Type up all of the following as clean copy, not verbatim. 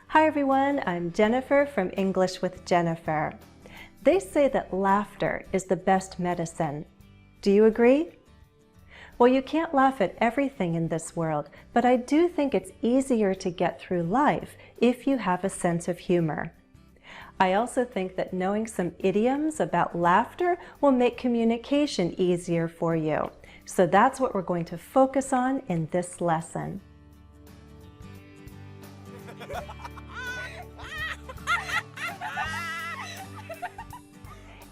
Hi everyone, I'm Jennifer from English with Jennifer. They say that laughter is the best medicine. Do you agree? Well, you can't laugh at everything in this world, but I do think it's easier to get through life if you have a sense of humor. I also think that knowing some idioms about laughter will make communication easier for you. So that's what we're going to focus on in this lesson.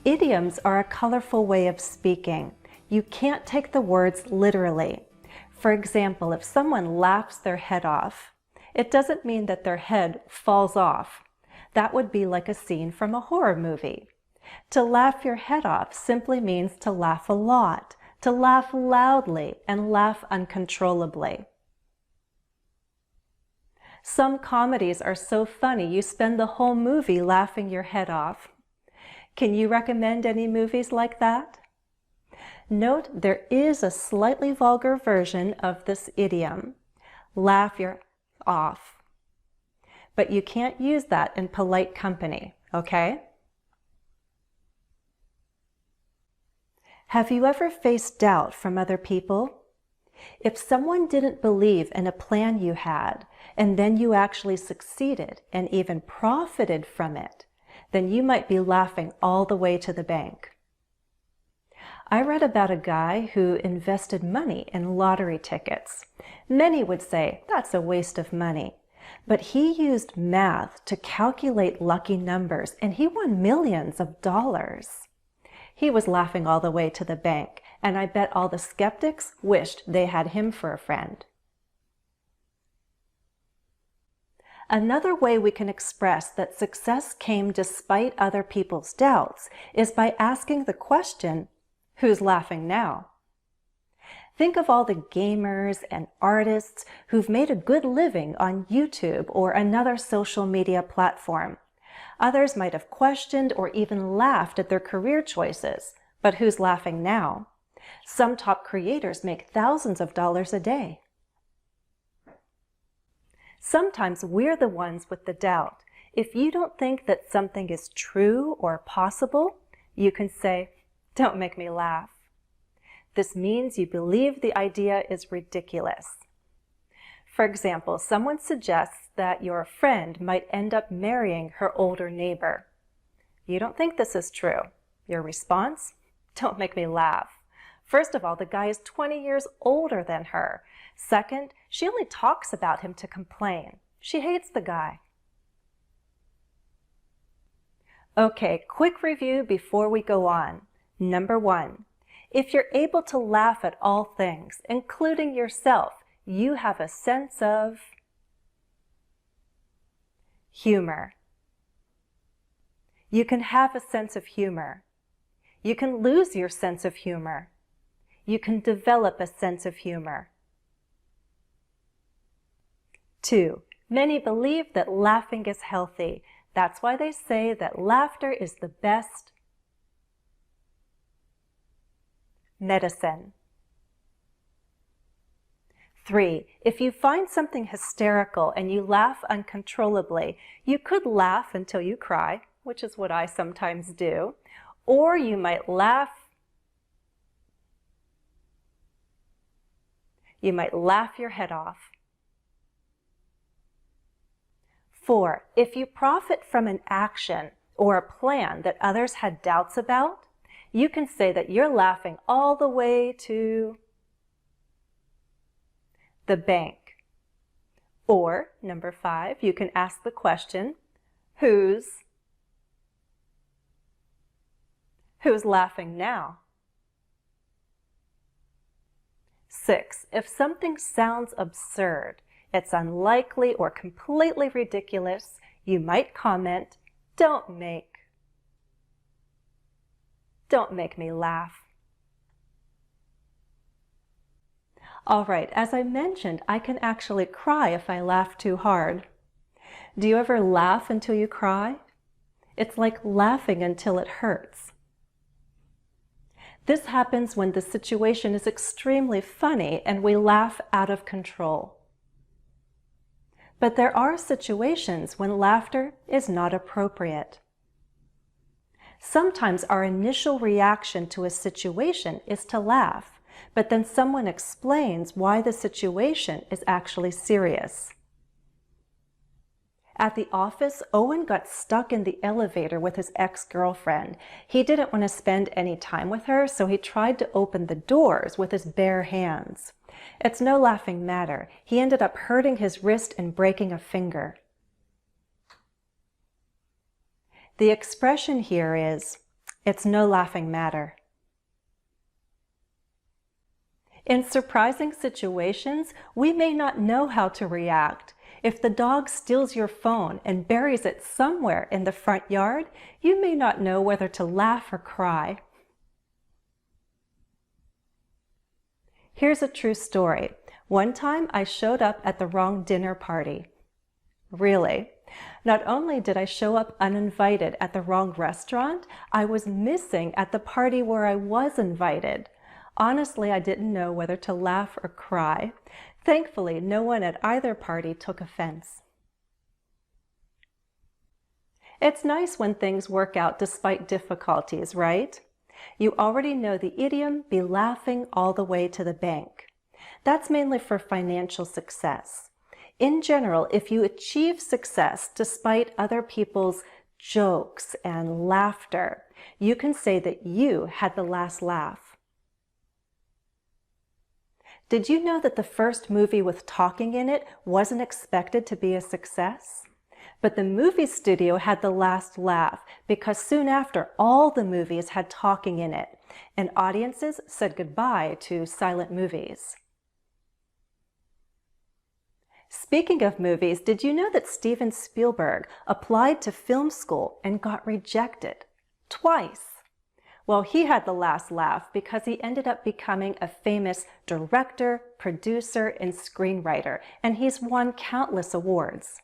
Idioms are a colorful way of speaking. You can't take the words literally. For example, if someone laughs their head off, it doesn't mean that their head falls off. That would be like a scene from a horror movie. To laugh your head off simply means to laugh a lot, to laugh loudly, and laugh uncontrollably. Some comedies are so funny you spend the whole movie laughing your head off. Can you recommend any movies like that? Note there is a slightly vulgar version of this idiom, laugh your off. But you can't use that in polite company, okay? Have you ever faced doubt from other people? If someone didn't believe in a plan you had, and then you actually succeeded and even profited from it, then you might be laughing all the way to the bank. I read about a guy who invested money in lottery tickets. Many would say that's a waste of money, but he used math to calculate lucky numbers and he won millions of dollars. He was laughing all the way to the bank, and I bet all the skeptics wished they had him for a friend. Another way we can express that success came despite other people's doubts is by asking the question, who's laughing now? Think of all the gamers and artists who've made a good living on YouTube or another social media platform. Others might have questioned or even laughed at their career choices, but who's laughing now? Some top creators make thousands of dollars a day. Sometimes we're the ones with the doubt. If you don't think that something is true or possible, you can say, "Don't make me laugh." This means you believe the idea is ridiculous. For example, someone suggests that your friend might end up marrying her older neighbor. You don't think this is true. Your response? "Don't make me laugh. First of all, the guy is 20 years older than her. Second, she only talks about him to complain. She hates the guy." Okay, quick review before we go on. Number 1, if you're able to laugh at all things, including yourself, you have a sense of humor. You can have a sense of humor. You can lose your sense of humor. You can develop a sense of humor. 2, many believe that laughing is healthy. That's why they say that laughter is the best medicine. 3, if you find something hysterical and you laugh uncontrollably, you could laugh until you cry, which is what I sometimes do, or you might laugh your head off. 4, if you profit from an action or a plan that others had doubts about, you can say that you're laughing all the way to the bank. Or, number 5, you can ask the question, who's laughing now? 6, if something sounds absurd, it's unlikely or completely ridiculous, you might comment, don't make me laugh. All right, as I mentioned, I can actually cry if I laugh too hard. Do you ever laugh until you cry? It's like laughing until it hurts. This happens when the situation is extremely funny and we laugh out of control. But there are situations when laughter is not appropriate. Sometimes our initial reaction to a situation is to laugh, but then someone explains why the situation is actually serious. At the office, Owen got stuck in the elevator with his ex-girlfriend. He didn't want to spend any time with her, so he tried to open the doors with his bare hands. It's no laughing matter. He ended up hurting his wrist and breaking a finger. The expression here is, it's no laughing matter. In surprising situations, we may not know how to react. If the dog steals your phone and buries it somewhere in the front yard, you may not know whether to laugh or cry. Here's a true story. One time I showed up at the wrong dinner party. Really. Not only did I show up uninvited at the wrong restaurant, I was missing at the party where I was invited. Honestly, I didn't know whether to laugh or cry. Thankfully, no one at either party took offense. It's nice when things work out despite difficulties, right? You already know the idiom, be laughing all the way to the bank. That's mainly for financial success. In general, if you achieve success despite other people's jokes and laughter, you can say that you had the last laugh. Did you know that the first movie with talking in it wasn't expected to be a success? But the movie studio had the last laugh because soon after all the movies had talking in it, and audiences said goodbye to silent movies. Speaking of movies, did you know that Steven Spielberg applied to film school and got rejected twice? Well, he had the last laugh because he ended up becoming a famous director, producer, and screenwriter, and he's won countless awards.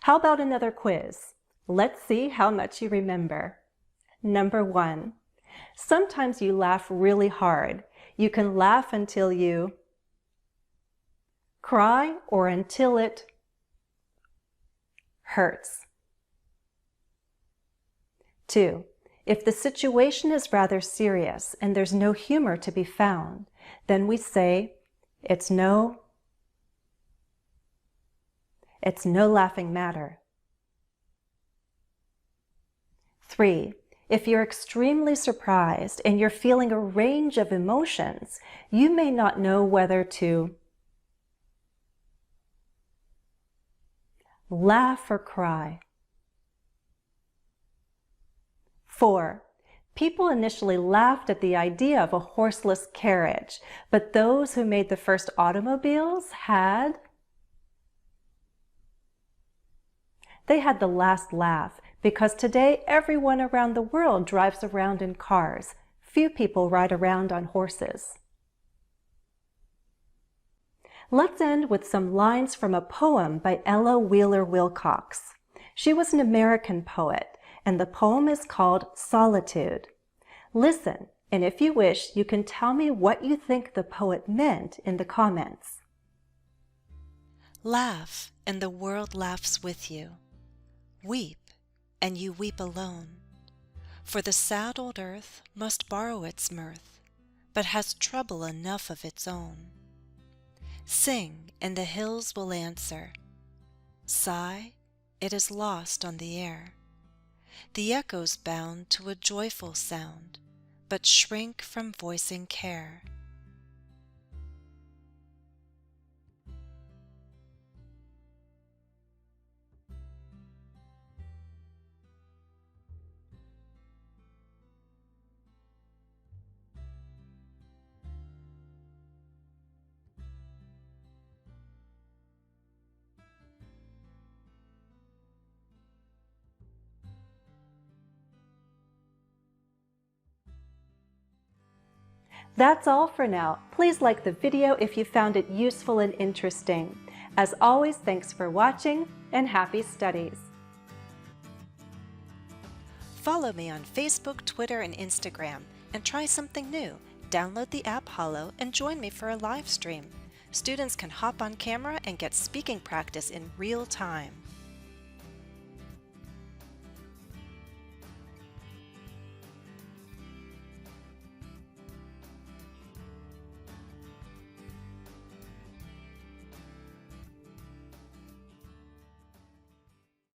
How about another quiz? Let's see how much you remember. Number 1. Sometimes you laugh really hard. You can laugh until you cry or until it hurts. 2. If the situation is rather serious and there's no humor to be found, then we say, it's no laughing matter. 3. If you're extremely surprised and you're feeling a range of emotions, you may not know whether to laugh or cry. 4. People initially laughed at the idea of a horseless carriage, but those who made the first automobiles had the last laugh because today everyone around the world drives around in cars. Few people ride around on horses. Let's end with some lines from a poem by Ella Wheeler Wilcox. She was an American poet, and the poem is called Solitude. Listen, and if you wish, you can tell me what you think the poet meant in the comments. Laugh, and the world laughs with you. Weep, and you weep alone. For the sad old earth must borrow its mirth, but has trouble enough of its own. Sing, and the hills will answer. Sigh, it is lost on the air. The echoes bound to a joyful sound, but shrink from voicing care. That's all for now. Please like the video if you found it useful and interesting. As always, thanks for watching and happy studies. Follow me on Facebook, Twitter, and Instagram, and try something new. Download the app Hollow and join me for a live stream. Students can hop on camera and get speaking practice in real time.